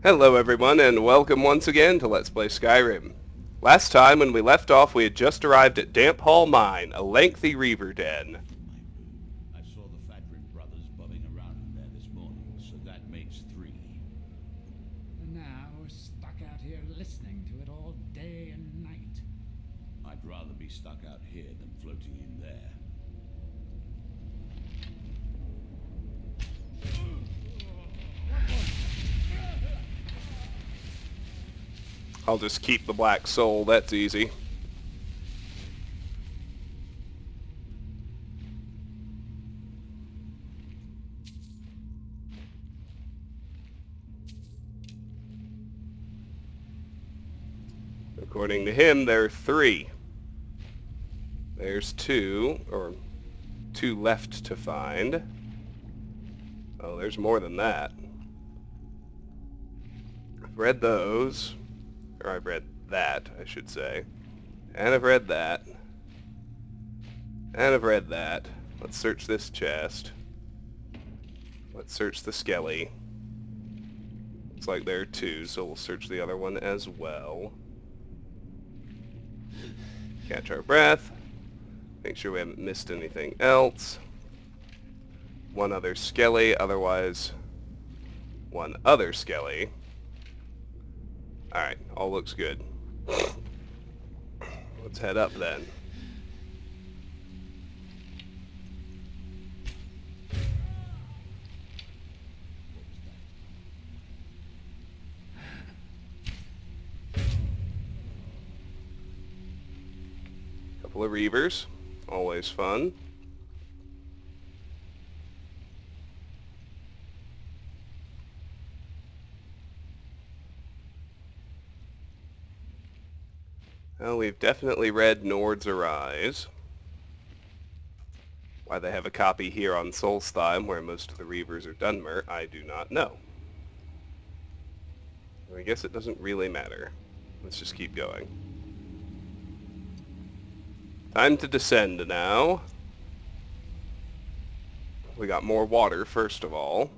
Hello everyone, and welcome once again to Let's Play Skyrim. Last time, when we left off, we had just arrived at Damphall Mine, a lengthy reaver den. I saw the Fadrin brothers bumming around in there this morning, so that makes three. And now we're stuck out here listening to it all day and night. I'd rather be stuck out here than floating in there. I'll just keep the black soul, that's easy. According to him, there are three. There's two left to find. Oh, there's more than that. I've read those. Or I've read that, I should say. And I've read that. And I've read that. Let's search this chest. Let's search the skelly. Looks like there are two, so we'll search the other one as well. Catch our breath. Make sure we haven't missed anything else. One other skelly, otherwise one other skelly. Alright, all looks good. Let's head up then. Couple of reavers, always fun. Well, we've definitely read Nord's Arise. Why they have a copy here on Solstheim, where most of the Reavers are Dunmer, I do not know. I guess it doesn't really matter. Let's just keep going. Time to descend now. We got more water, first of all.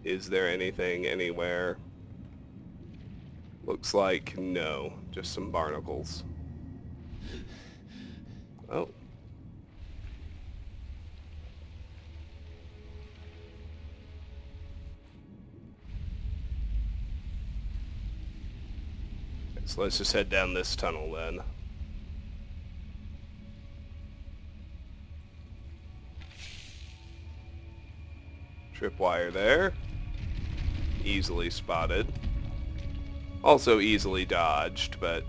Is there anything anywhere? Looks like no, just some barnacles. Oh. So let's just head down this tunnel then. Tripwire there. Easily spotted. Also easily dodged, but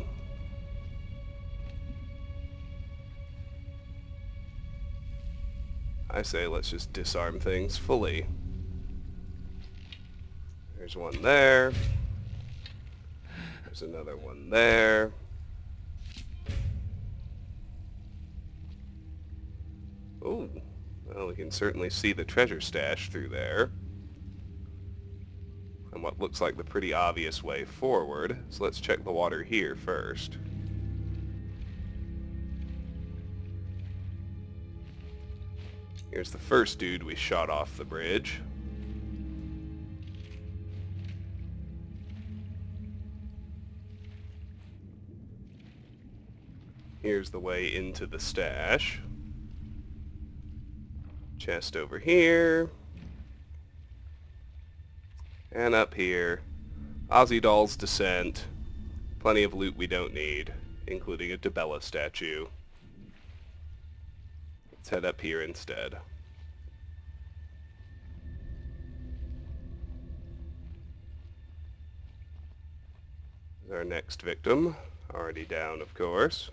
I say let's just disarm things fully. There's one there. There's another one there. Ooh, well, we can certainly see the treasure stash through there. And what looks like the pretty obvious way forward. So let's check the water here first. Here's the first dude we shot off the bridge. Here's the way into the stash. Chest over here. And up here, Ozzy Doll's Descent. Plenty of loot we don't need, including a Debella statue. Let's head up here instead. There's our next victim, already down of course.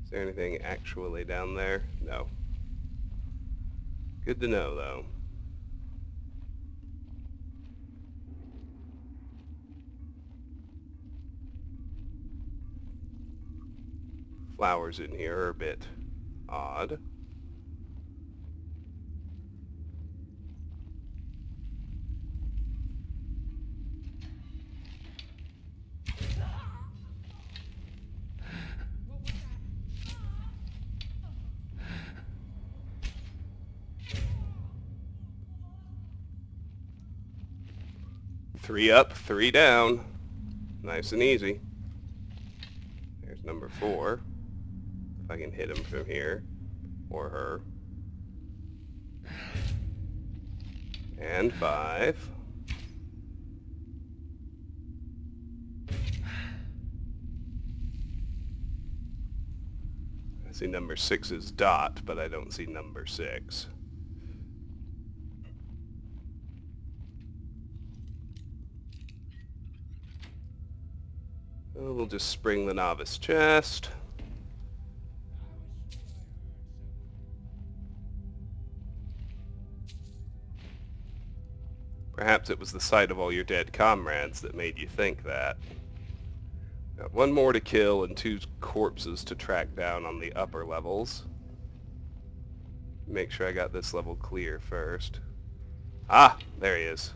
Is there anything actually down there? No. Good to know, though. Flowers in here are a bit odd. 3 up, 3 down. Nice and easy. There's number 4. If I can hit him from here. Or her. And 5. I see number 6's dot, but I don't see number 6. So we'll just spring the novice chest. Perhaps it was the sight of all your dead comrades that made you think that. Got 1 more to kill and 2 corpses to track down on the upper levels. Make sure I got this level clear first. Ah! There he is.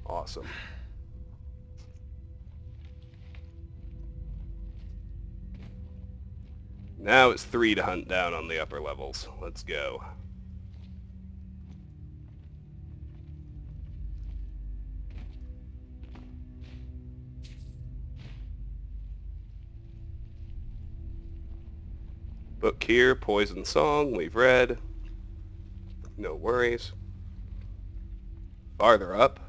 Awesome. Now it's 3 to hunt down on the upper levels. Let's go. Book here, Poison Song, we've read. No worries. Farther up.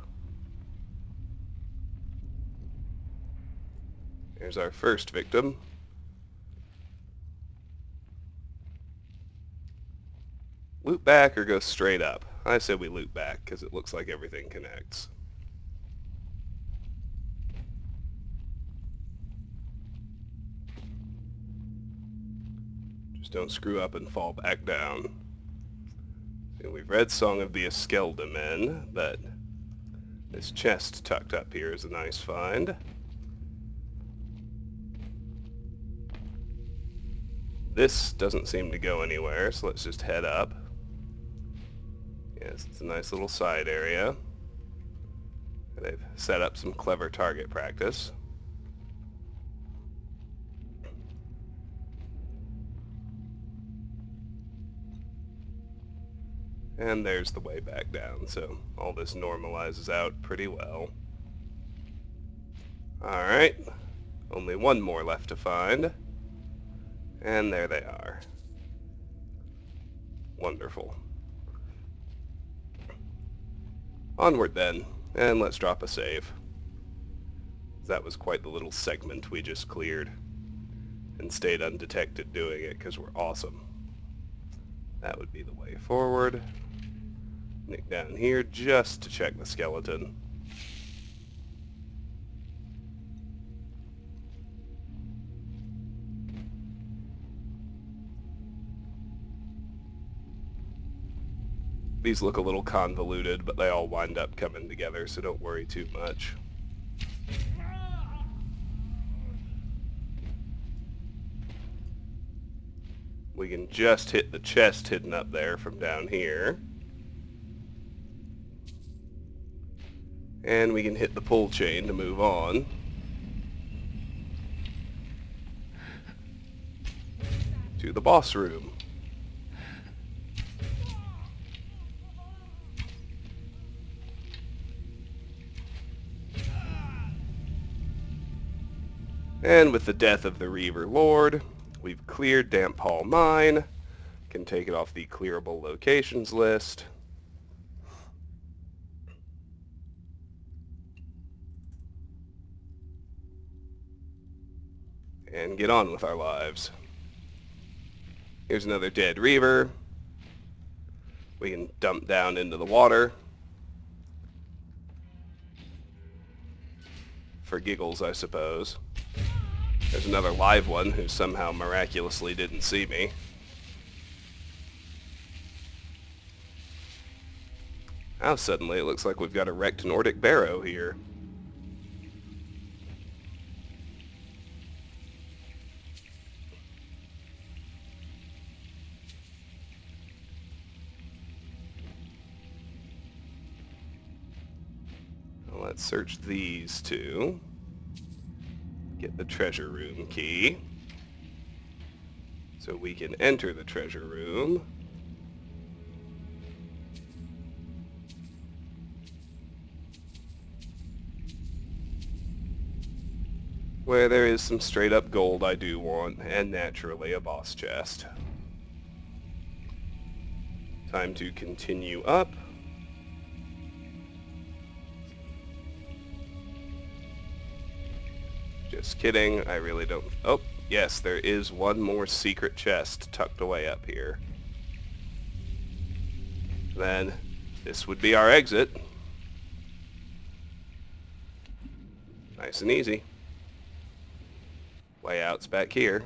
There's our first victim. Loop back or go straight up? I say we loop back because it looks like everything connects. Just don't screw up and fall back down. So we've read Song of the Eskelda Men, but this chest tucked up here is a nice find. This doesn't seem to go anywhere, so let's just head up. Yes, it's a nice little side area. They've set up some clever target practice. And there's the way back down, so all this normalizes out pretty well. Alright, only 1 more left to find. And there they are. Wonderful. Onward then, and let's drop a save. That was quite the little segment we just cleared. And stayed undetected doing it because we're awesome. That would be the way forward. Nick down here just to check the skeleton. These look a little convoluted, but they all wind up coming together, so don't worry too much. We can just hit the chest hidden up there from down here. And we can hit the pull chain to move on. To the boss room. And with the death of the Reaver Lord, we've cleared Damphall Mine. Can take it off the clearable locations list. And get on with our lives. Here's another dead Reaver. We can dump down into the water. For giggles, I suppose. There's another live one who somehow miraculously didn't see me. Now suddenly it looks like we've got a wrecked Nordic barrow here. Well, let's search these two. Get the treasure room key. So we can enter the treasure room. Where there is some straight up gold I do want, and naturally a boss chest. Time to continue up. Just kidding, I really don't... Oh, yes, there is one more secret chest tucked away up here. Then, this would be our exit. Nice and easy. Way out's back here.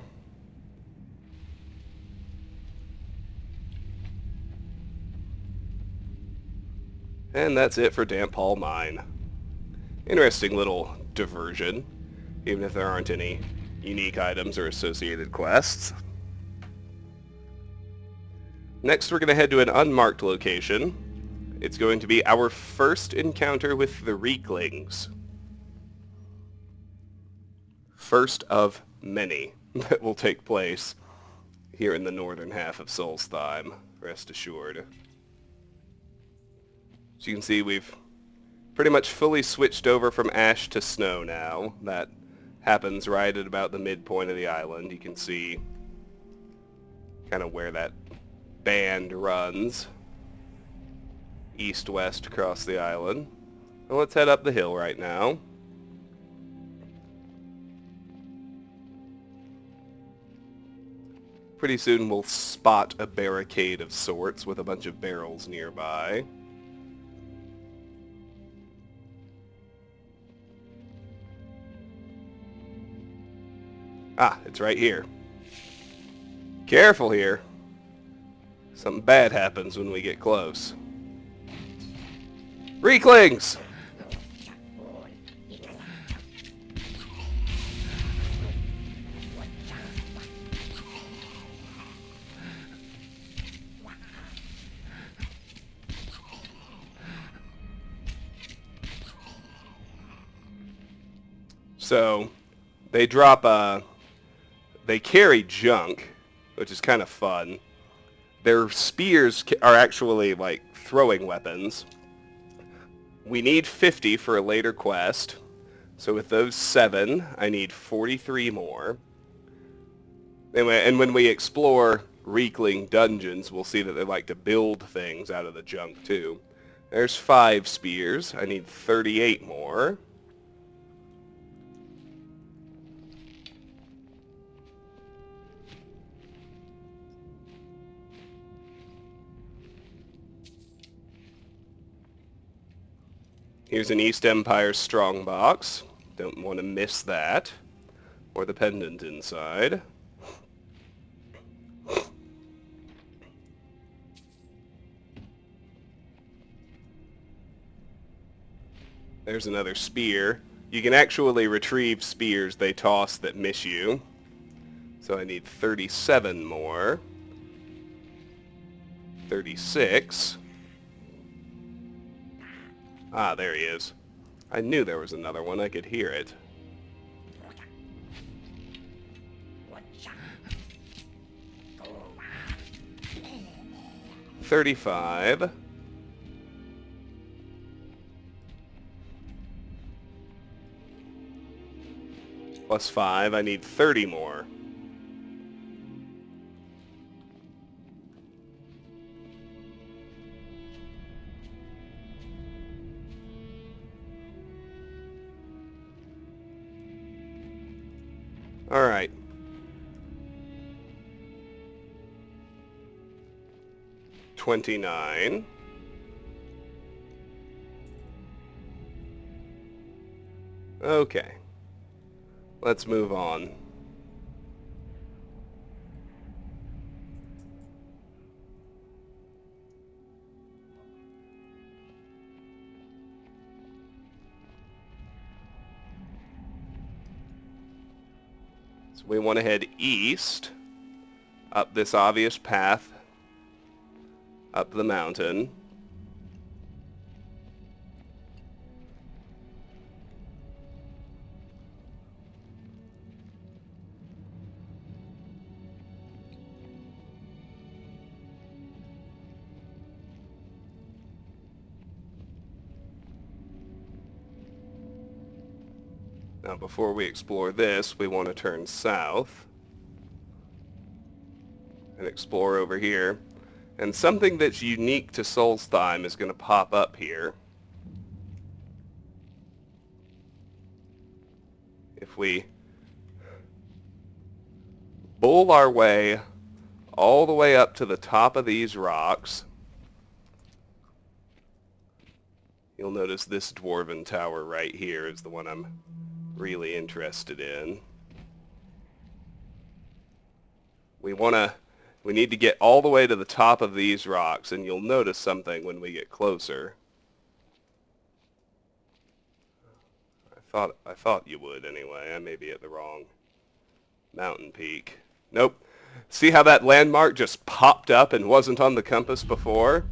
And that's it for Damphall Mine. Interesting little diversion, even if there aren't any unique items or associated quests. Next we're going to head to an unmarked location. It's going to be our first encounter with the Reeklings. First of many that will take place here in the northern half of Solstheim, rest assured. As you can see, we've pretty much fully switched over from ash to snow now. That happens right at about the midpoint of the island. You can see kind of where that band runs east-west across the island. Well, let's head up the hill right now. Pretty soon we'll spot a barricade of sorts with a bunch of barrels nearby. Ah, it's right here. Careful here. Something bad happens when we get close. Reeklings! So, they drop they carry junk, which is kind of fun. Their spears are actually like throwing weapons. We need 50 for a later quest. So with those 7, I need 43 more. And when we explore Reekling dungeons, we'll see that they like to build things out of the junk too. There's 5 spears. I need 38 more. Here's an East Empire strongbox. Don't want to miss that. Or the pendant inside. There's another spear. You can actually retrieve spears they toss that miss you. So I need 37 more. 36. Ah, there he is. I knew there was another one. I could hear it. $35. Plus 5. I need 30 more. All right. $29. Okay. Let's move on. So we want to head east, up this obvious path, up the mountain. Now before we explore this, we want to turn south and explore over here. And something that's unique to Solstheim is going to pop up here. If we bull our way all the way up to the top of these rocks, you'll notice this dwarven tower right here is the one I'm really interested in. We need to get all the way to the top of these rocks, and you'll notice something when we get closer. I thought you would anyway. I may be at the wrong mountain peak. Nope. See how that landmark just popped up and wasn't on the compass before?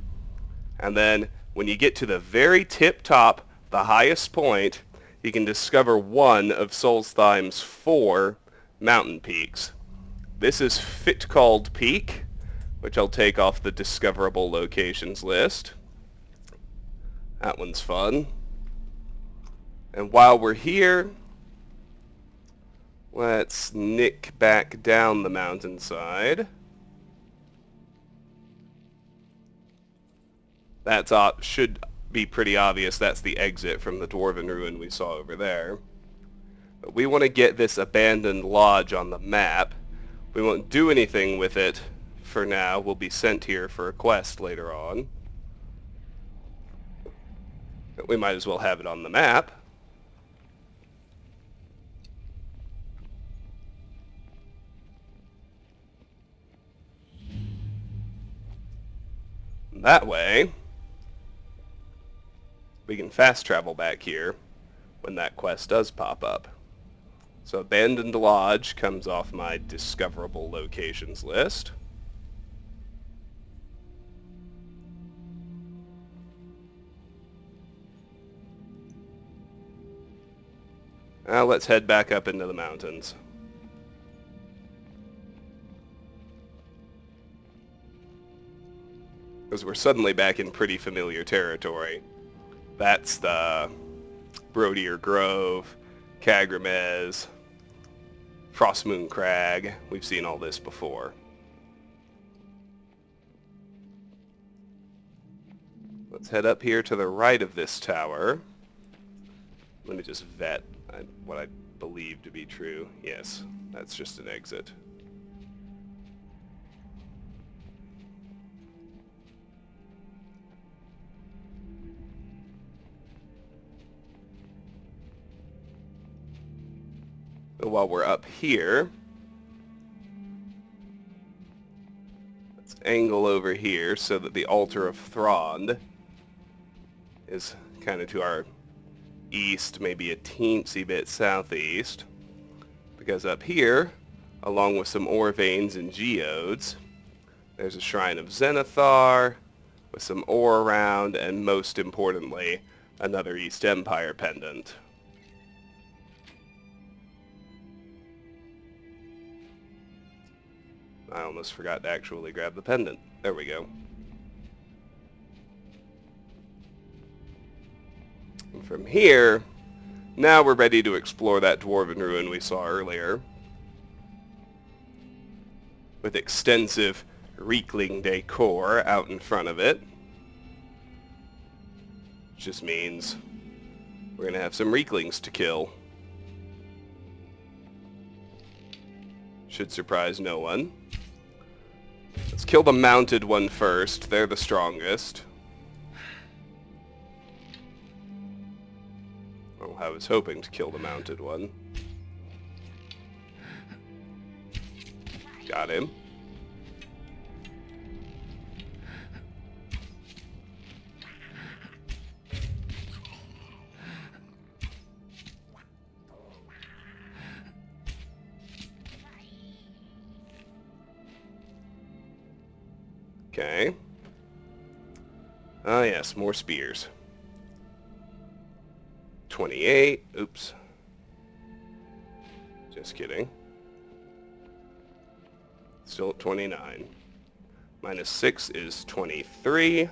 And then when you get to the very tip top, the highest point, you can discover one of Solstheim's 4 mountain peaks. This is Fitcalled Peak, which I'll take off the discoverable locations list. That one's fun. And while we're here, let's nick back down the mountainside. That should be pretty obvious. That's the exit from the Dwarven Ruin we saw over there. But we want to get this abandoned lodge on the map. We won't do anything with it for now. We'll be sent here for a quest later on. But we might as well have it on the map. That way, we can fast travel back here when that quest does pop up. So Abandoned Lodge comes off my discoverable locations list. Now let's head back up into the mountains. Because we're suddenly back in pretty familiar territory. That's the Brodier Grove, Kagramez, Frostmoon Crag. We've seen all this before. Let's head up here to the right of this tower. Let me just vet what I believe to be true. Yes, that's just an exit. While we're up here, let's angle over here so that the Altar of Thrond is kind of to our east, maybe a teensy bit southeast. Because up here, along with some ore veins and geodes, there's a Shrine of Zenithar with some ore around, and most importantly, another East Empire pendant. I almost forgot to actually grab the pendant. There we go. And from here, now we're ready to explore that Dwarven Ruin we saw earlier. With extensive Reekling decor out in front of it. Which just means we're going to have some Reeklings to kill. Should surprise no one. Let's kill the mounted one first. They're the strongest. Well, I was hoping to kill the mounted one. Got him. Okay. Ah, yes, more spears. 28. Oops. Just kidding. Still at 29. Minus 6 is 23.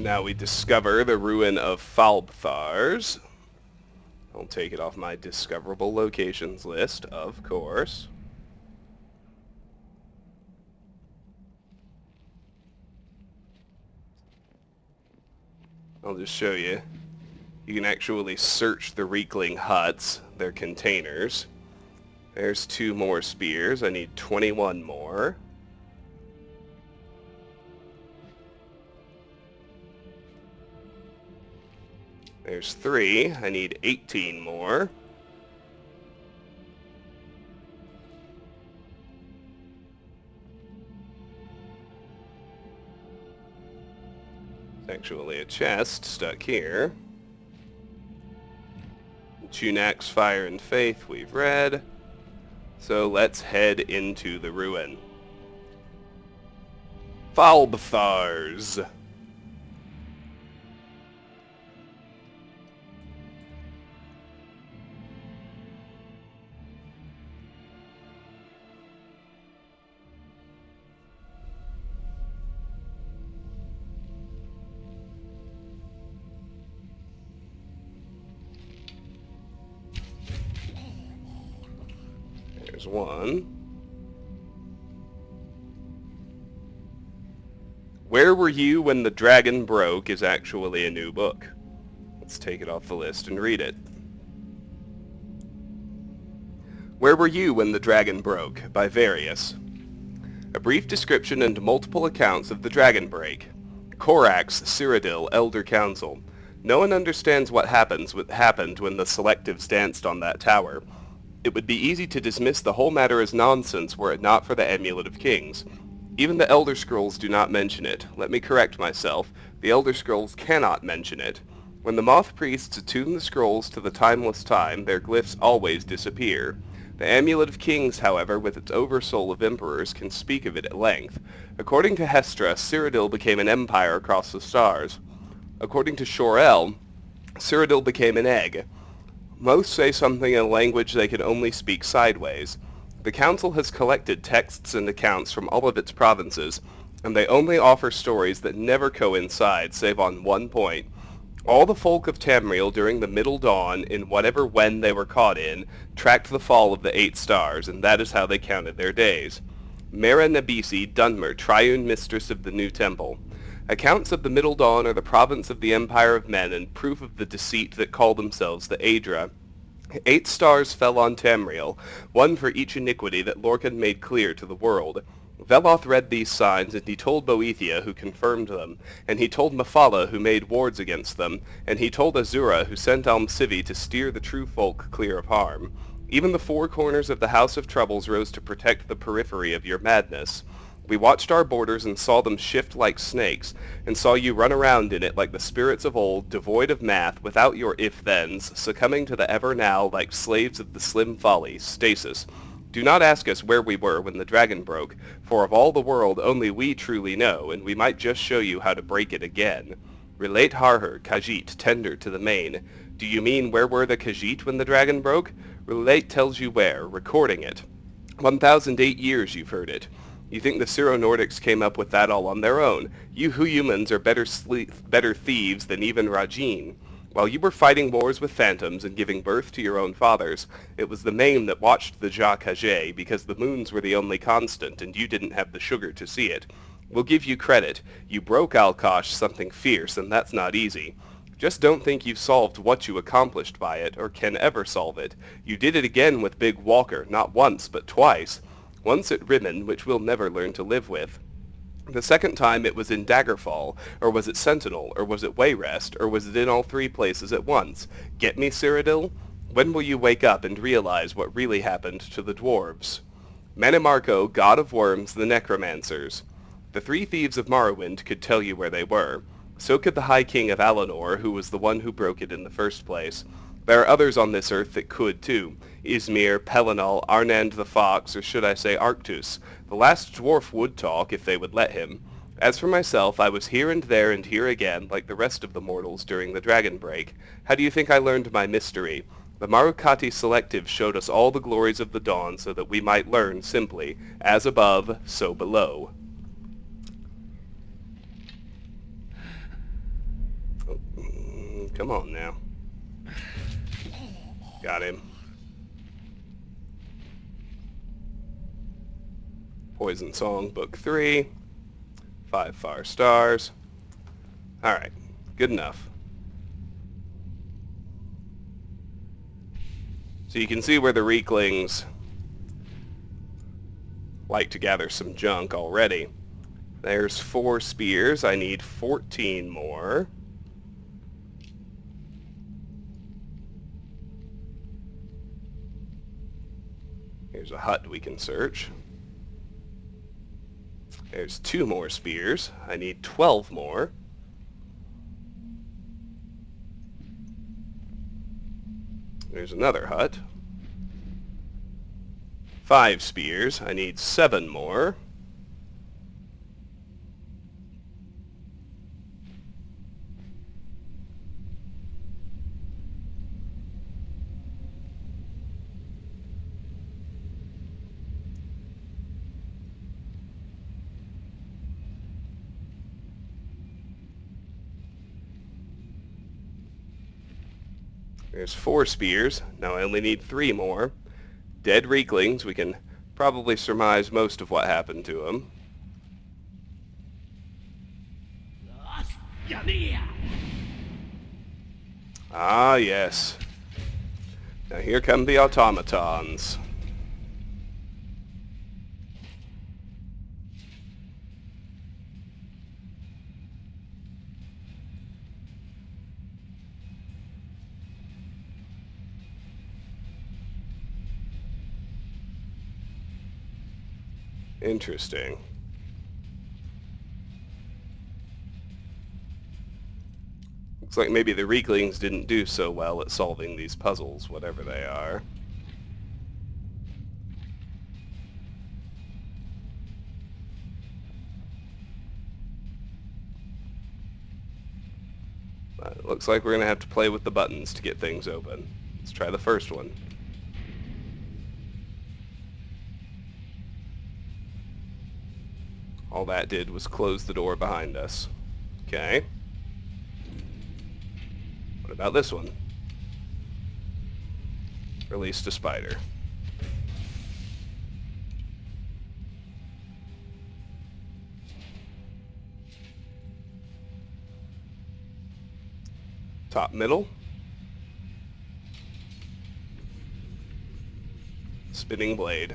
Now we discover the ruin of Fahlbtharz. I'll take it off my discoverable locations list, of course. I'll just show you. You can actually search the Reekling huts, their containers. There's 2 more spears. I need 21 more. There's 3. I need 18 more. There's actually a chest stuck here. Tunak's Fire and Faith we've read. So let's head into the ruin. Fahlbtharz. There's one. Where Were You When the Dragon Broke is actually a new book. Let's take it off the list and read it. Where Were You When the Dragon Broke by Various. A brief description and multiple accounts of the Dragon Break. Corax, Cyrodiil, Elder Council. No one understands what happened when the Selectives danced on that tower. It would be easy to dismiss the whole matter as nonsense were it not for the Amulet of Kings. Even the Elder Scrolls do not mention it. Let me correct myself. The Elder Scrolls cannot mention it. When the Moth Priests attune the scrolls to the timeless time, their glyphs always disappear. The Amulet of Kings, however, with its oversoul of emperors, can speak of it at length. According to Hestra, Cyrodiil became an empire across the stars. According to Shor-El, Cyrodiil became an egg. Most say something in a language they can only speak sideways. The Council has collected texts and accounts from all of its provinces, and they only offer stories that never coincide, save on one point. All the folk of Tamriel during the Middle Dawn, in whatever when they were caught in, tracked the fall of the 8 stars, and that is how they counted their days. Mera Nabisi Dunmer, Triune Mistress of the New Temple. Accounts of the Middle Dawn are the province of the Empire of Men and proof of the deceit that call themselves the Aedra. 8 stars fell on Tamriel, one for each iniquity that Lorcan made clear to the world. Veloth read these signs, and he told Boethia, who confirmed them, and he told Mephala, who made wards against them, and he told Azura, who sent Almsivi to steer the true folk clear of harm. Even the 4 corners of the House of Troubles rose to protect the periphery of your madness. We watched our borders and saw them shift like snakes, and saw you run around in it like the spirits of old, devoid of math, without your if-thens, succumbing to the ever-now like slaves of the slim folly, stasis. Do not ask us where we were when the dragon broke, for of all the world only we truly know, and we might just show you how to break it again. Relate Harher, Khajiit, tender to the main. Do you mean where were the Khajiit when the dragon broke? Relate tells you where, recording it. 1008 years you've heard it. You think the Syro-Nordics came up with that all on their own. You humans are better thieves than even Rajin. While you were fighting wars with phantoms and giving birth to your own fathers, it was the Maim that watched the Ja Khaje because the moons were the only constant and you didn't have the sugar to see it. We'll give you credit. You broke Alkosh something fierce, and that's not easy. Just don't think you've solved what you accomplished by it, or can ever solve it. You did it again with Big Walker, not once, but twice. Once at Rimmon, which we'll never learn to live with. The second time it was in Daggerfall, or was it Sentinel, or was it Wayrest, or was it in all 3 places at once? Get me, Cyrodiil? When will you wake up and realize what really happened to the dwarves? Manimarco, god of worms, the necromancers. The 3 thieves of Morrowind could tell you where they were. So could the High King of Alinor, who was the one who broke it in the first place. There are others on this earth that could, too. Izmir, Pelinal, Arnand the Fox, or should I say Arctus. The last dwarf would talk, if they would let him. As for myself, I was here and there and here again, like the rest of the mortals during the Dragon Break. How do you think I learned my mystery? The Marukati Selective showed us all the glories of the dawn so that we might learn simply, as above, so below. Come on now. Got him. Poison Song, Book 3. 5 far stars. Alright, good enough. So you can see where the Reeklings like to gather some junk already. There's 4 spears. I need 14 more. Here's a hut we can search. There's 2 more spears. I need 12 more. There's another hut. 5 spears. I need 7 more. There's 4 spears. Now I only need 3 more. Dead Reeklings. We can probably surmise most of what happened to them. Ah, yes. Now here come the automatons. Interesting. Looks like maybe the Reeklings didn't do so well at solving these puzzles, whatever they are. But it looks like we're going to have to play with the buttons to get things open. Let's try the first one. All that did was close the door behind us. Okay. What about this one? Released a spider. Top middle. Spinning blade.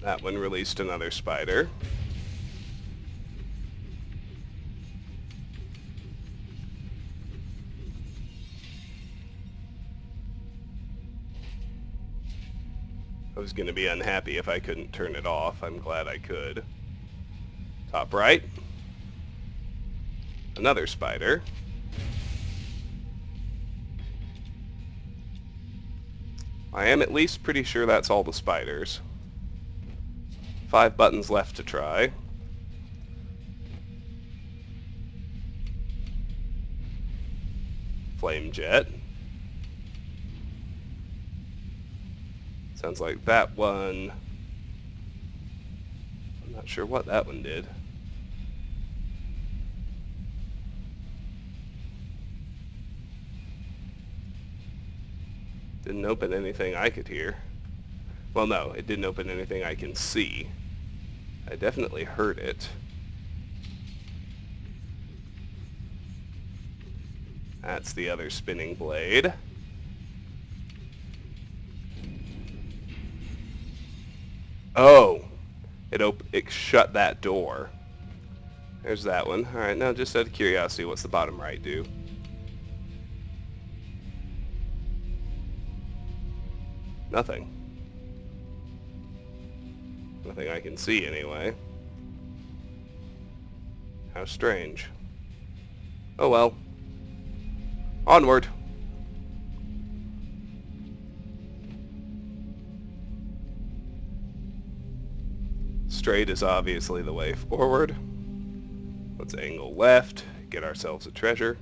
That one released another spider. I was going to be unhappy if I couldn't turn it off. I'm glad I could. Top right. Another spider. I am at least pretty sure that's all the spiders. 5 buttons left to try. Flame jet. Sounds like that one... I'm not sure what that one did. Didn't open anything I could hear. Well, no, it didn't open anything I can see. I definitely heard it. That's the other spinning blade. Oh! It shut that door. There's that one. Alright, now just out of curiosity, what's the bottom right do? Nothing. Nothing I can see, anyway. How strange. Oh well. Onward! Straight is obviously the way forward. Let's angle left, get ourselves a treasure.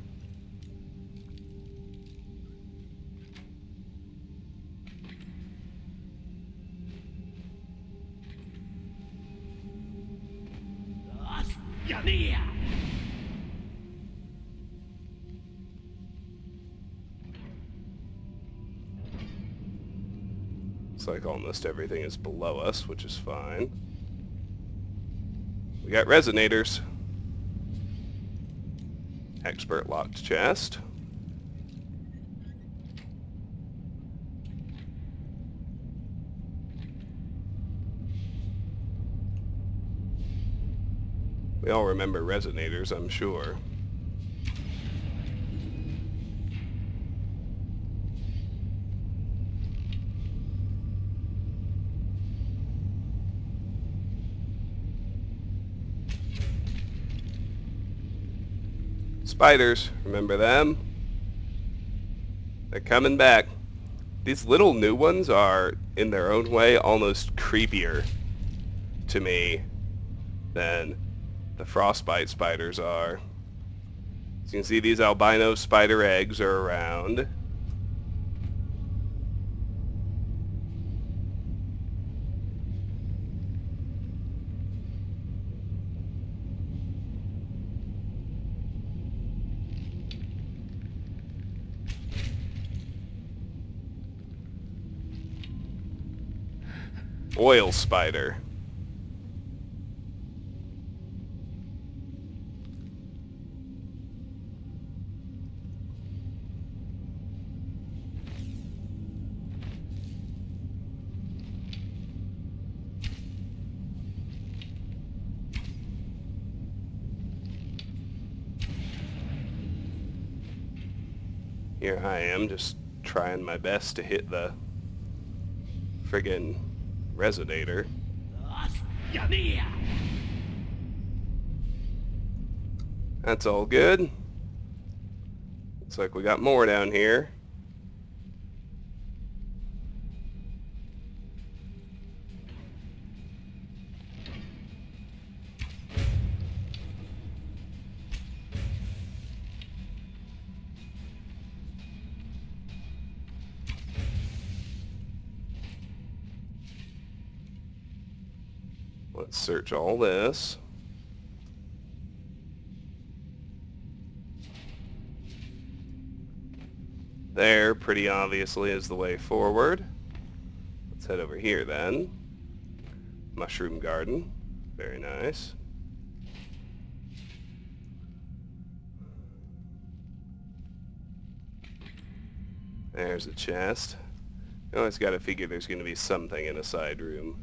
Looks like almost everything is below us, which is fine. We got resonators. Expert locked chest. We all remember resonators, I'm sure. Spiders, remember them? They're coming back. These little new ones are, in their own way, almost creepier to me than the frostbite spiders are. As you can see, these albino spider eggs are around. Oil spider. Here I am, just trying my best to hit the friggin' resonator. That's all good. Looks like we got more down here. Let's search all this. There, pretty obviously, is the way forward. Let's head over here then. Mushroom garden. Very nice. There's a chest. You always gotta figure there's gonna be something in a side room.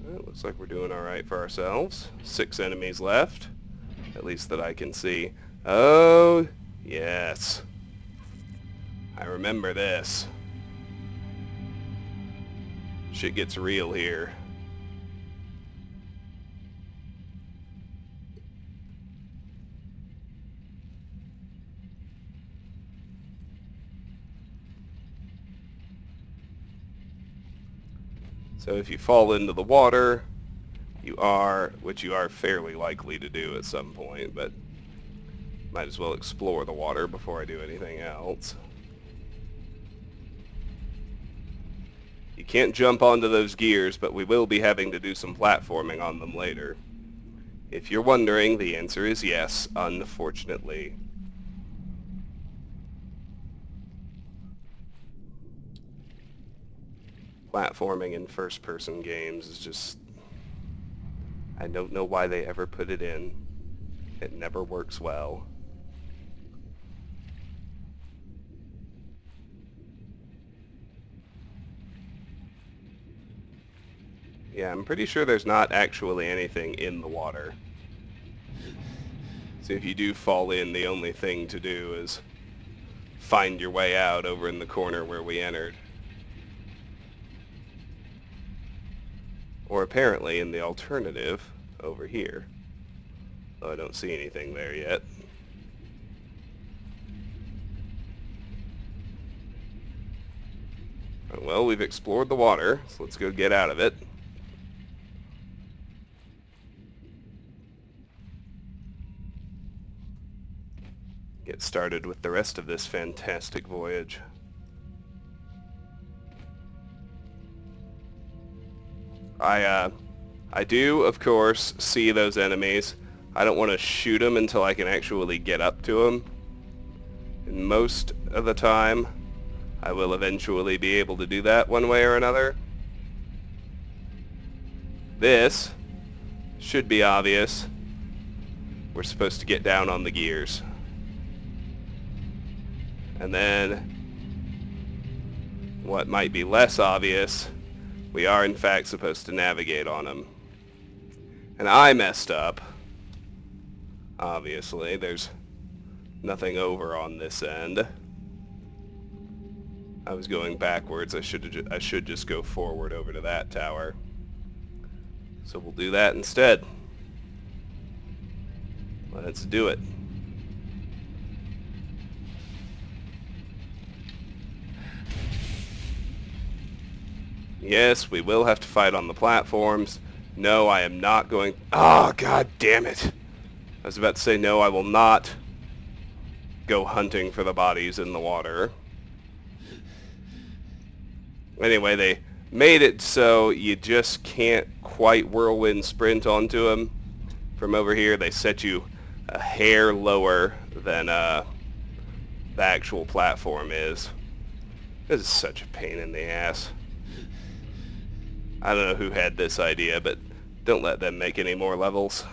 Well, looks like we're doing alright for ourselves. 6 enemies left. At least that I can see. Oh, yes. I remember this. Shit gets real here. So if you fall into the water, which you are fairly likely to do at some point, but might as well explore the water before I do anything else. You can't jump onto those gears, but we will be having to do some platforming on them later. If you're wondering, the answer is yes, unfortunately. Platforming in first-person games is just... I don't know why they ever put it in. It never works well. Yeah, I'm pretty sure there's not actually anything in the water. So if you do fall in, the only thing to do is find your way out over in the corner where we entered. Or apparently in the alternative, over here. Though I don't see anything there yet. Well, we've explored the water, so let's go get out of it. Get started with the rest of this fantastic voyage. I do, of course, see those enemies. I don't want to shoot them until I can actually get up to them. And most of the time, I will eventually be able to do that one way or another. This should be obvious. We're supposed to get down on the gears. And then, what might be less obvious, we are in fact supposed to navigate on them. And I messed up. Obviously, there's nothing over on this end. I was going backwards. I should just go forward over to that tower. So we'll do that instead. Let's do it. Yes, we will have to fight on the platforms. No, I am not going... Oh, god damn it. I was about to say no, I will not go hunting for the bodies in the water. Anyway, they made it so you just can't quite whirlwind sprint onto them. From over here, they set you a hair lower than the actual platform is. This is such a pain in the ass. I don't know who had this idea, but don't let them make any more levels.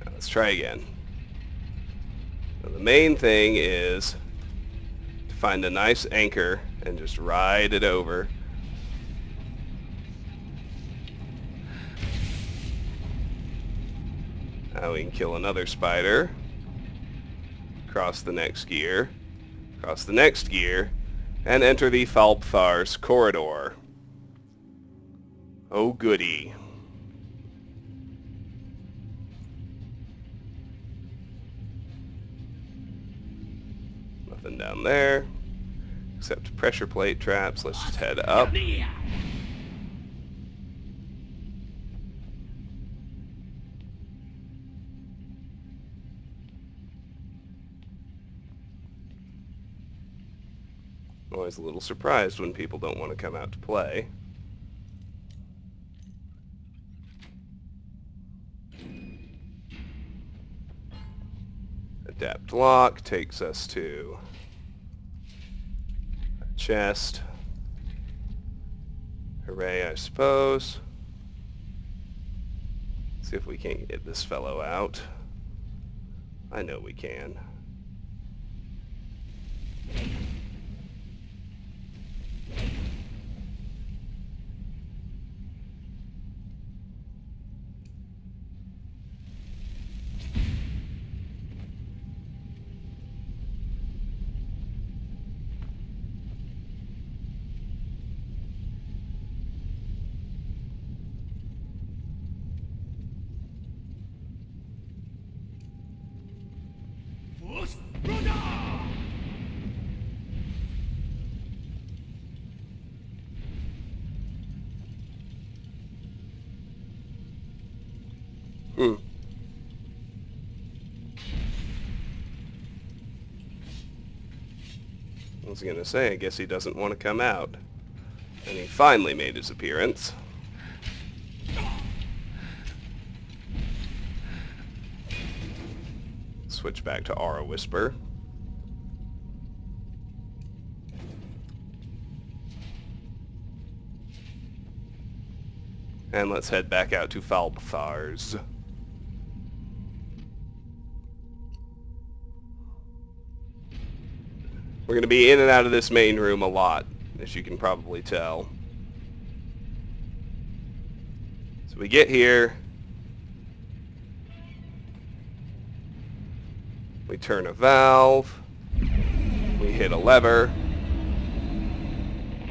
Now, let's try again. Now, the main thing is to find a nice anchor and just ride it over. Now we can kill another spider. Cross the next gear. Cross the next gear. And enter the Fahlbtharz corridor. Oh goody. Nothing down there. Except pressure plate traps. Let's just head up. Always a little surprised when people don't want to come out to play. Adapt lock takes us to a chest. Hooray, I suppose. See if we can't get this fellow out. I know we can. I was gonna say, I guess he doesn't want to come out. And he finally made his appearance. Switch back to Aura Whisper. And let's head back out to Fahlbtharz. We're going to be in and out of this main room a lot, as you can probably tell. So we get here. We turn a valve. We hit a lever.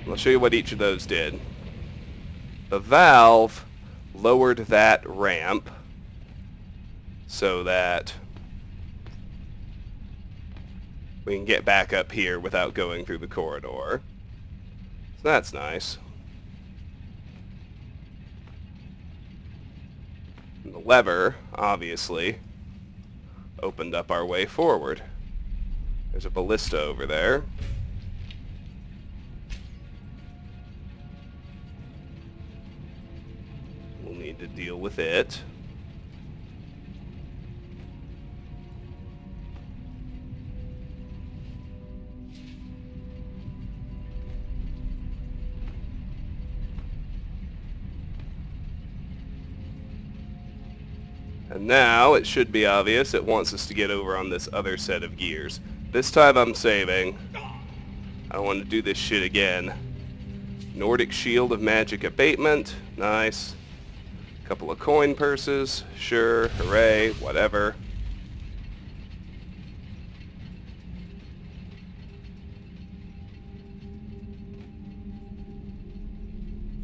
I'll show you what each of those did. The valve lowered that ramp so that we can get back up here without going through the corridor. So that's nice. And the lever, obviously, opened up our way forward. There's a ballista over there. need to deal with it. And now it should be obvious it wants us to get over on this other set of gears. This time I'm saving. I don't want to do this shit again. Nordic Shield of Magic Abatement. Nice. Couple of coin purses. Sure. Hooray. Whatever.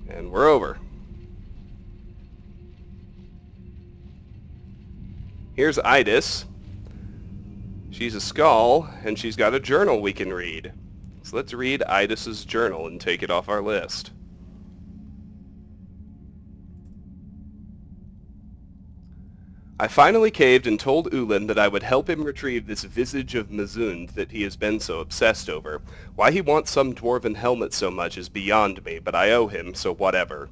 And we're over. Here's Idis. She's a skull, and she's got a journal we can read. So let's read Idis's journal and take it off our list. I finally caved and told Ulan that I would help him retrieve this visage of Mizund that he has been so obsessed over. Why he wants some dwarven helmet so much is beyond me, but I owe him, so whatever.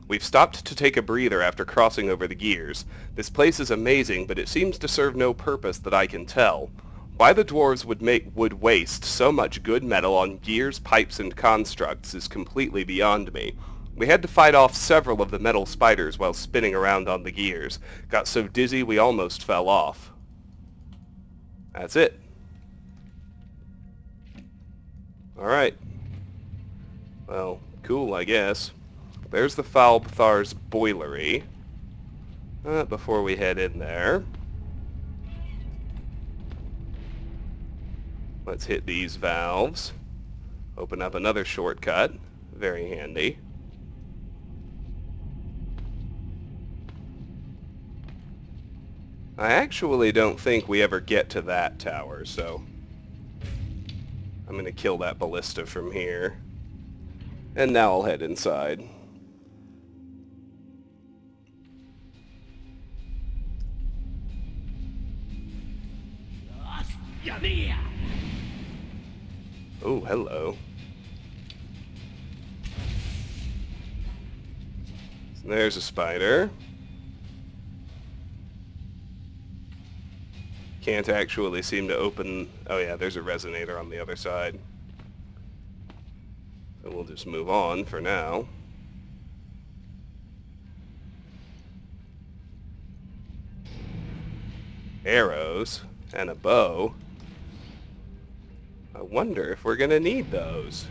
We've stopped to take a breather after crossing over the gears. This place is amazing, but it seems to serve no purpose that I can tell. Why the dwarves would waste so much good metal on gears, pipes, and constructs is completely beyond me. We had to fight off several of the metal spiders while spinning around on the gears. Got so dizzy we almost fell off. That's it. Alright. Well, cool, I guess. There's the Fahlbtharz boilery. Before we head in there, let's hit these valves. Open up another shortcut. Very handy. I actually don't think we ever get to that tower, so I'm going to kill that ballista from here. And now I'll head inside. Oh, hello. So there's a spider. Can't actually seem to open... Oh yeah, there's a resonator on the other side. So we'll just move on for now. Arrows and a bow. I wonder if we're gonna need those.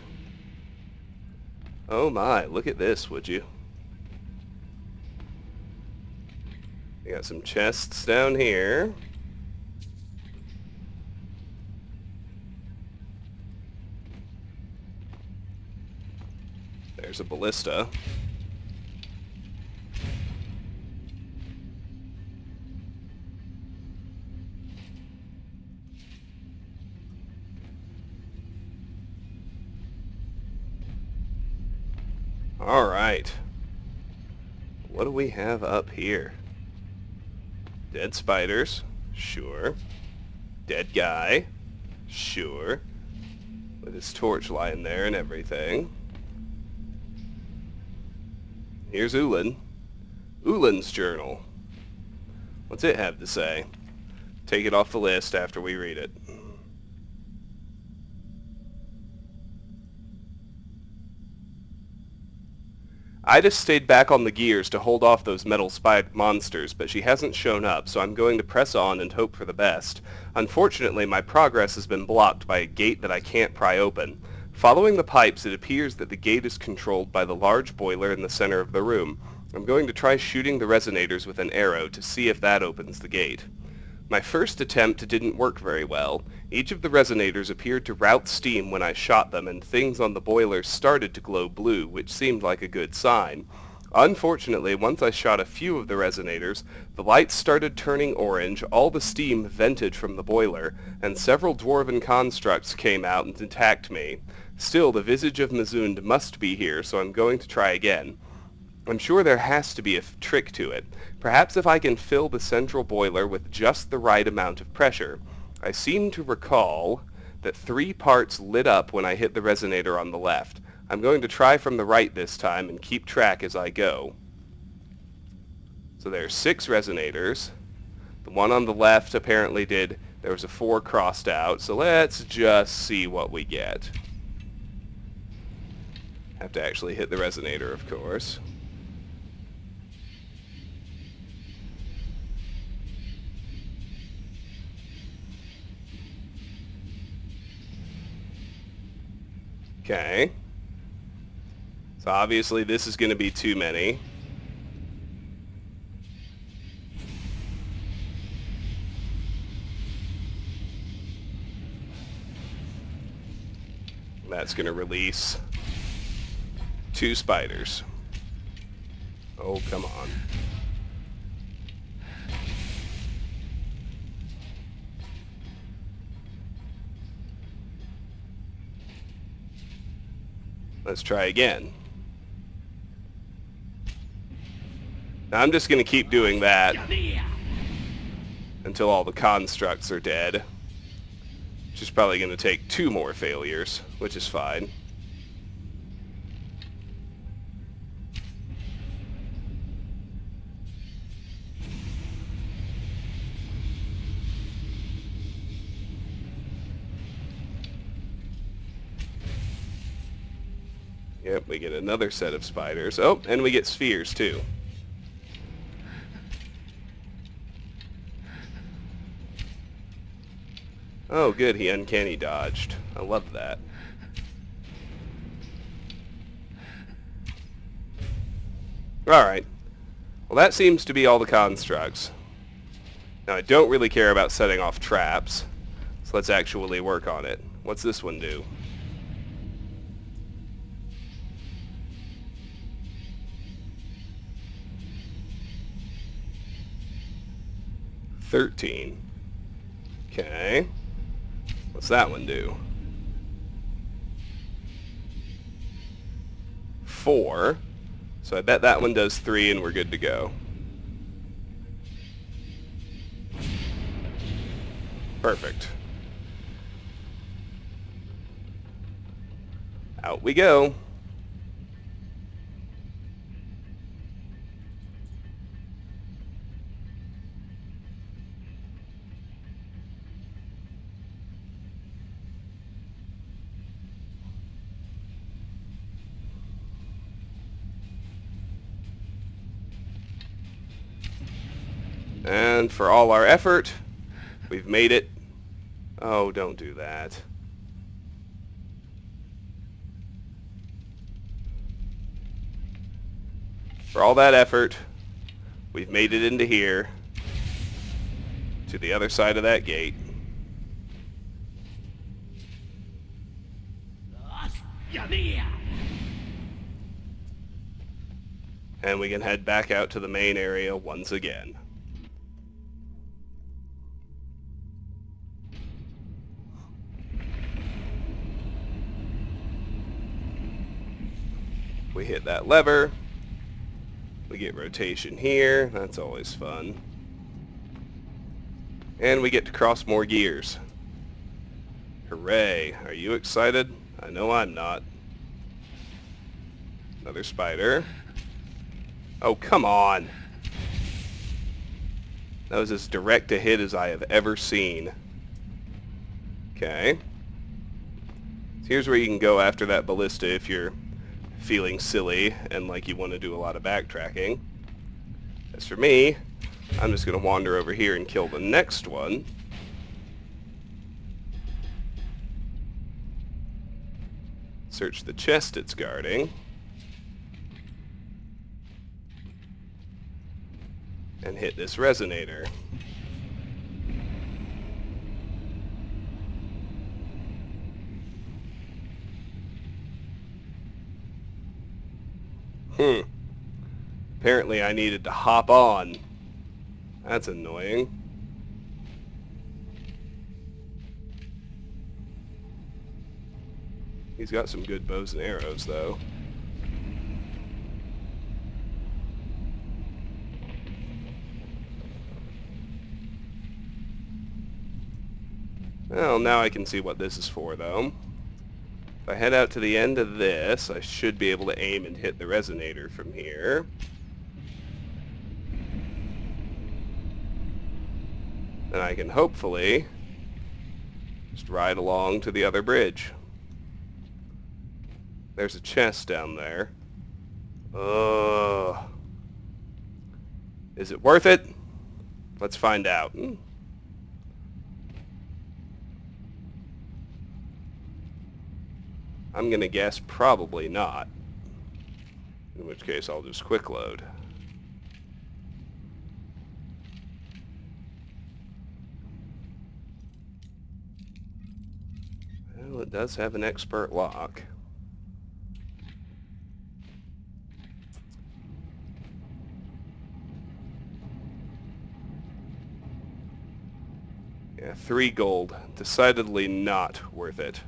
Oh my, look at this, would you? We got some chests down here. There's a ballista. Alright. What do we have up here? Dead spiders. Sure. Dead guy. Sure. With his torch lying there and everything. Here's Ulan. Ulan's journal. What's it have to say? Take it off the list after we read it. Ida stayed back on the gears to hold off those metal spiked monsters, but she hasn't shown up, so I'm going to press on and hope for the best. Unfortunately, my progress has been blocked by a gate that I can't pry open. Following the pipes, it appears that the gate is controlled by the large boiler in the center of the room. I'm going to try shooting the resonators with an arrow to see if that opens the gate. My first attempt didn't work very well. Each of the resonators appeared to rout steam when I shot them, and things on the boiler started to glow blue, which seemed like a good sign. Unfortunately, once I shot a few of the resonators, the lights started turning orange, all the steam vented from the boiler, and several dwarven constructs came out and attacked me. Still, the visage of Mizund must be here, so I'm going to try again. I'm sure there has to be a trick to it. Perhaps if I can fill the central boiler with just the right amount of pressure. I seem to recall that 3 parts lit up when I hit the resonator on the left. I'm going to try from the right this time and keep track as I go. So there's 6 resonators. The one on the left apparently did, there was a 4 crossed out, so let's just see what we get. Have to actually hit the resonator, of course. Okay. So obviously this is going to be too many. That's going to release 2 spiders. Oh, come on. Let's try again. Now I'm just going to keep doing that until all the constructs are dead. Which is probably going to take 2 more failures, which is fine. Yep, we get another set of spiders. Oh, and we get spheres too. Oh, good, he uncanny dodged. I love that. Alright. Well, that seems to be all the constructs. Now, I don't really care about setting off traps, so let's actually work on it. What's this one do? $13. Okay. What's that one do? 4. So I bet that one does 3 and we're good to go. Perfect. Out we go. And for all our effort, we've made it. Oh, don't do that. For all that effort, we've made it into here, to the other side of that gate. And we can head back out to the main area once again. We hit that lever. We get rotation here. That's always fun. And we get to cross more gears. Hooray. Are you excited? I know I'm not. Another spider. Oh, come on. That was as direct a hit as I have ever seen. Okay. So here's where you can go after that ballista if you're feeling silly and like you want to do a lot of backtracking. As for me, I'm just going to wander over here and kill the next one. Search the chest it's guarding. And hit this resonator. Apparently I needed to hop on. That's annoying. He's got some good bows and arrows, though. Well, now I can see what this is for, though. If I head out to the end of this, I should be able to aim and hit the resonator from here. then I can hopefully just ride along to the other bridge. There's a chest down there. Ugh. Is it worth it? Let's find out. I'm gonna guess probably not. In which case I'll just quick load. Well, it does have an expert lock. Yeah, 3 gold. Decidedly not worth it.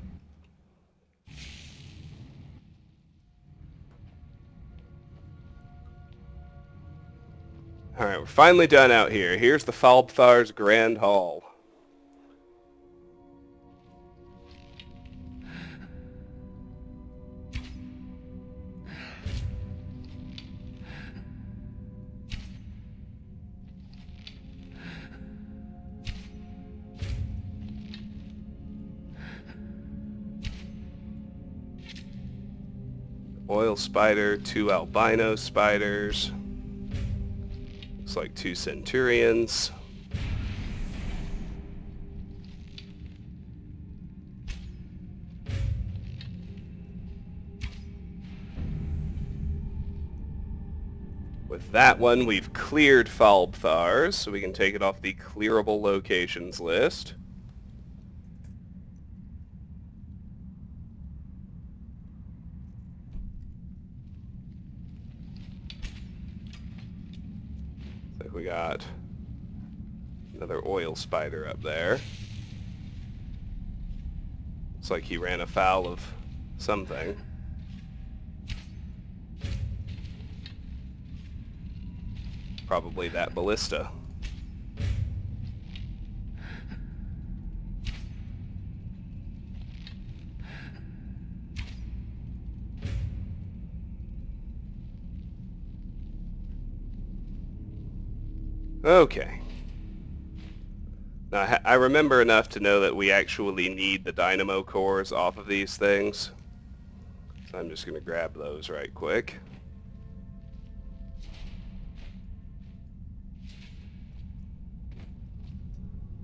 Alright, we're finally done out here. Here's the Fahlbtharz Grand Hall. Oil spider, 2 albino spiders. Looks like 2 centurions. With that one, we've cleared Fahlbtharz, so we can take it off the clearable locations list. We got another oil spider up there. Looks like he ran afoul of something. Probably that ballista. Okay. Now, I remember enough to know that we actually need the dynamo cores off of these things. So I'm just going to grab those right quick.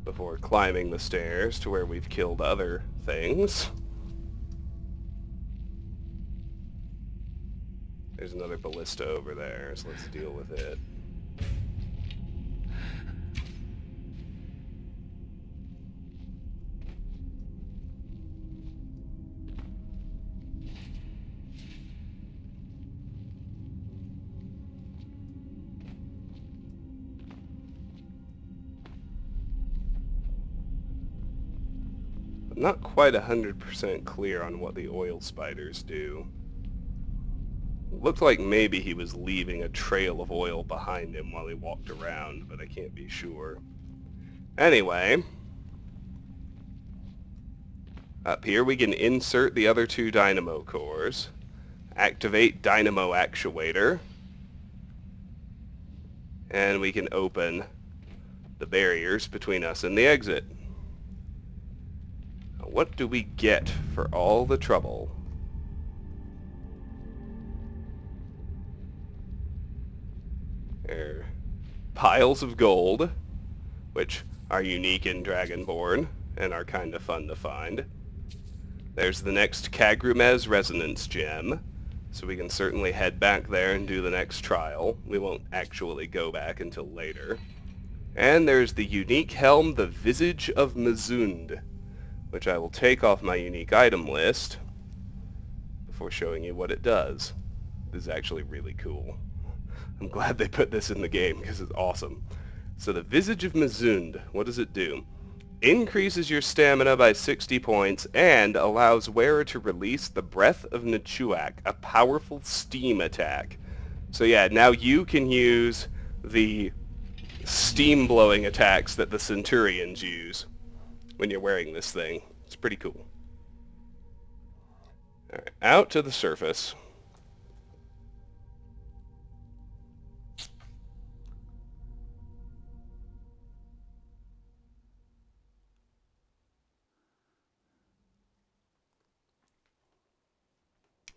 Before climbing the stairs to where we've killed other things. There's another ballista over there, so let's deal with it. I'm not quite 100% clear on what the oil spiders do. It looked like maybe he was leaving a trail of oil behind him while he walked around, but I can't be sure. Anyway, up here we can insert the other 2 dynamo cores, activate dynamo actuator, and we can open the barriers between us and the exit. What do we get for all the trouble? There are piles of gold, which are unique in Dragonborn and are kind of fun to find. There's the next Kagrumez Resonance Gem, so we can certainly head back there and do the next trial. We won't actually go back until later. And there's the unique helm, the Visage of Mizund, which I will take off my unique item list before showing you what it does. This is actually really cool. I'm glad they put this in the game because it's awesome. So the Visage of Mizund, what does it do? Increases your stamina by 60 points and allows wearer to release the Breath of Nechuak, a powerful steam attack. So yeah, now you can use the steam-blowing attacks that the Centurions use when you're wearing this thing. It's pretty cool. Alright, out to the surface.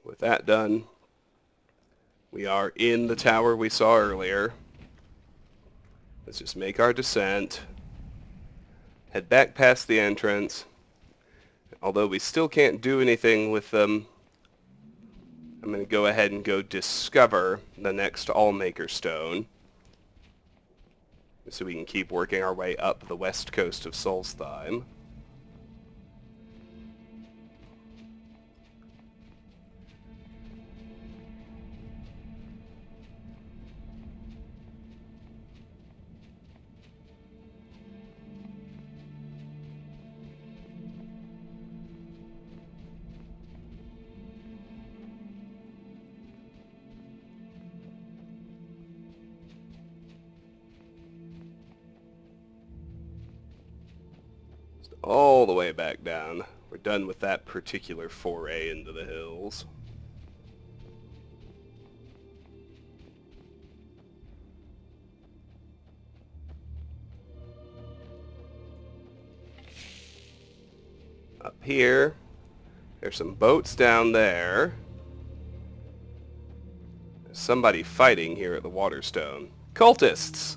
With that done, we are in the tower we saw earlier. Let's just make our descent. Head back past the entrance. Although we still can't do anything with them, I'm going to go ahead and go discover the next Allmaker Stone, so we can keep working our way up the west coast of Solstheim. All the way back down. We're done with that particular foray into the hills. Up here, there's some boats down there. There's somebody fighting here at the Waterstone. Cultists!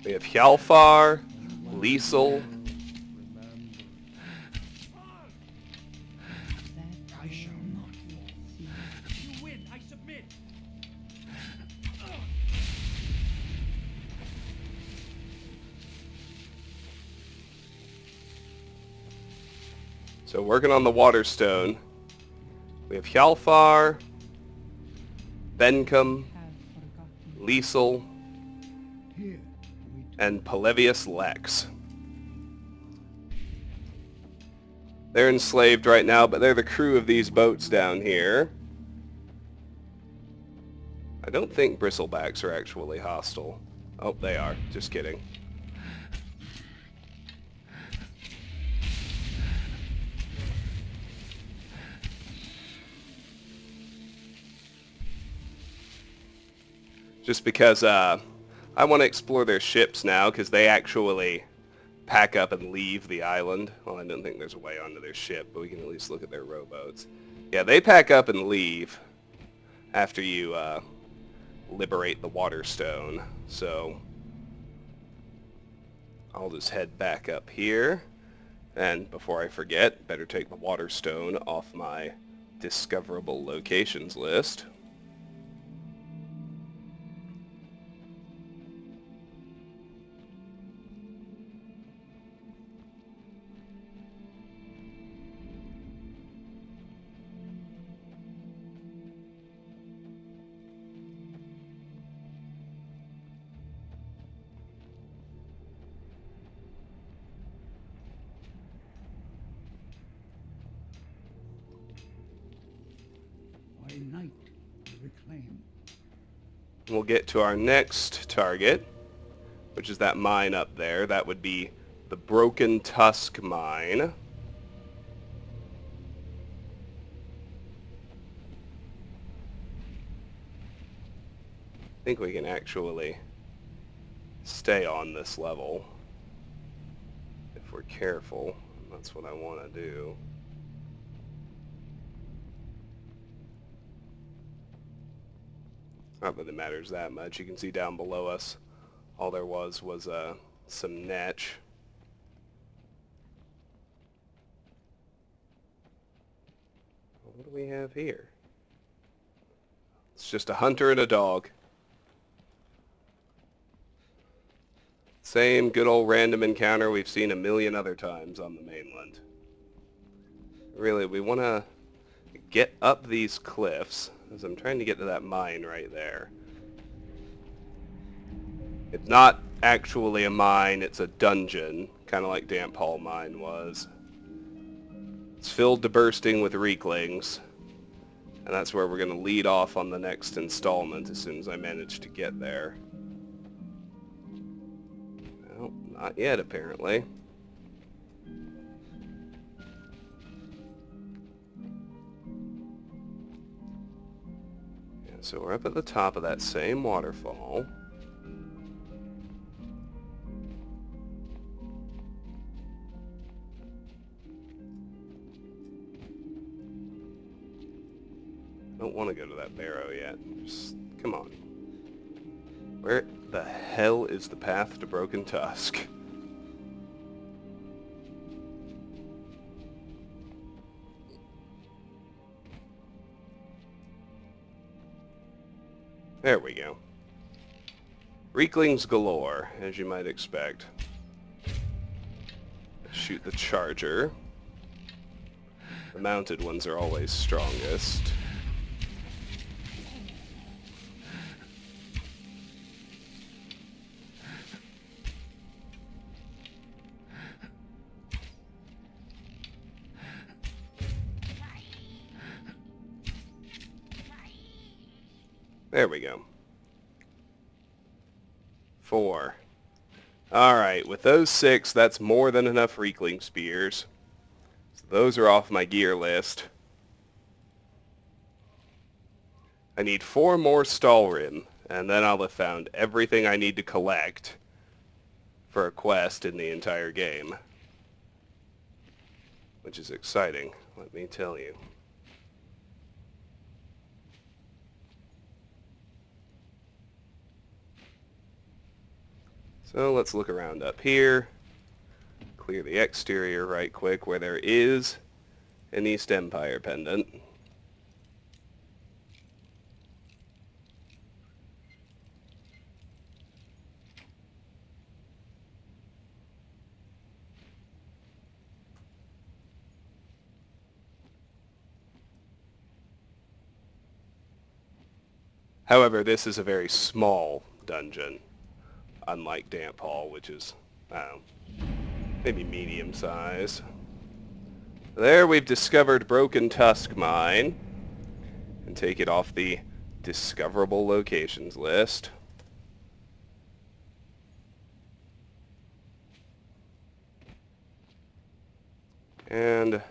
We have Hjalfar, Liesel. I shall not fall. You win, I submit. So working on the Waterstone, we have Hjalfar, Bencom, Liesel, Here, and Pelevius Lex. They're enslaved right now, but they're the crew of these boats down here. I don't think bristlebacks are actually hostile. Oh, they are. Just kidding. Just because I want to explore their ships now, because they actually pack up and leave the island. Well, I don't think there's a way onto their ship, but we can at least look at their rowboats. Yeah, they pack up and leave after you liberate the Waterstone. So I'll just head back up here. And before I forget, better take the Waterstone off my discoverable locations list. by night reclaim. We'll get to our next target, which is that mine up there. That would be the Broken Tusk Mine. I think we can actually stay on this level if we're careful. That's what I want to do. Not that it matters that much. You can see down below us, all there was some netch. What do we have here? It's just a hunter and a dog. Same good old random encounter we've seen a million other times on the mainland. Really, we want to get up these cliffs, as I'm trying to get to that mine right there. It's not actually a mine, it's a dungeon, kind of like Damphall Mine was. It's filled to bursting with Reeklings, and that's where we're going to lead off on the next installment as soon as I manage to get there. Well, not yet, apparently. Yeah, so we're up at the top of that same waterfall. don't want to go to that barrow yet. Just, come on. Where the hell is the path to Broken Tusk? There we go. Reeklings galore, as you might expect. Shoot the charger. The mounted ones are always strongest. There we go. 4. Alright, with those 6, that's more than enough Reekling Spears. So those are off my gear list. I need 4 more Stalrim, and then I'll have found everything I need to collect for a quest in the entire game. Which is exciting, let me tell you. So let's look around up here, clear the exterior right quick where there is an East Empire pendant. However, this is a very small dungeon. Unlike Damphall, which is, I don't know, maybe medium size. There we've discovered Broken Tusk Mine, and take it off the discoverable locations list. And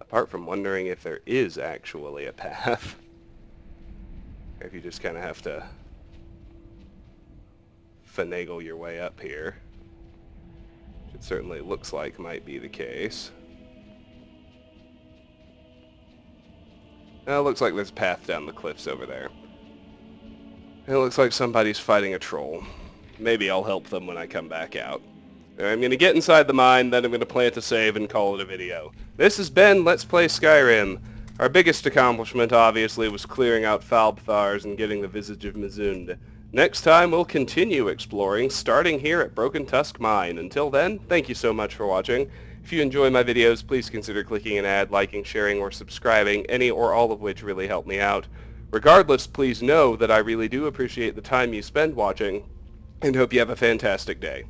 apart from wondering if there is actually a path, or if you just kind of have to finagle your way up here. It certainly looks like might be the case. Now it looks like there's a path down the cliffs over there. It looks like somebody's fighting a troll. Maybe I'll help them when I come back out. I'm going to get inside the mine, then I'm going to plant a save and call it a video. This has been Let's Play Skyrim. Our biggest accomplishment, obviously, was clearing out Fahlbtharz and getting the Visage of Mizund. Next time, we'll continue exploring, starting here at Broken Tusk Mine. Until then, thank you so much for watching. If you enjoy my videos, please consider clicking an ad, liking, sharing, or subscribing, any or all of which really help me out. Regardless, please know that I really do appreciate the time you spend watching, and hope you have a fantastic day.